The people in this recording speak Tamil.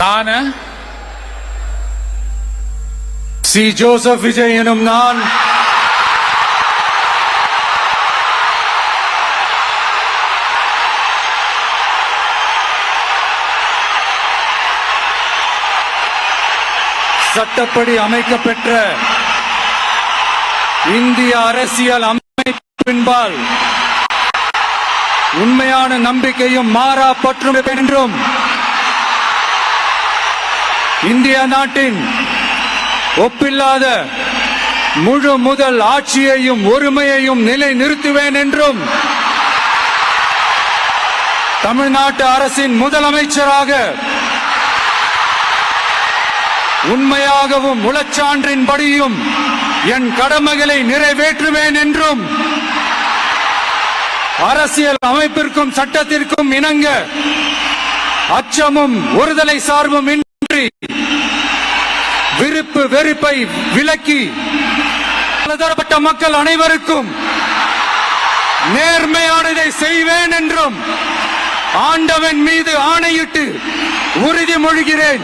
நான் சி. ஜோசப் விஜய் எனும் நான் சட்டப்படி அமைக்கப்பெற்ற இந்திய அரசியல் அமைப்பின்பால் உண்மையான நம்பிக்கையும் மாறா பற்றும் என்றும் இந்திய நாட்டின் ஒப்பில்லாத முழு முதல் ஆட்சியையும் ஒருமையையும் நிலை நிறுத்துவேன் என்றும் தமிழ்நாட்டு அரசின் முதலமைச்சராக உண்மையாகவும் உளச்சான்றின்படியும் என் கடமைகளை நிறைவேற்றுவேன் என்றும் அரசியல் அமைப்பிற்கும் சட்டத்திற்கும் இணங்க அச்சமும் ஒருதலை சார்பும் இன்றி விருப்பு வெறுப்பை விலக்கி பலதரப்பட்ட மக்கள் அனைவருக்கும் நேர்மையானதை செய்வேன் என்றும் ஆண்டவன் மீது ஆணையிட்டு உறுதிமொழிகிறேன்.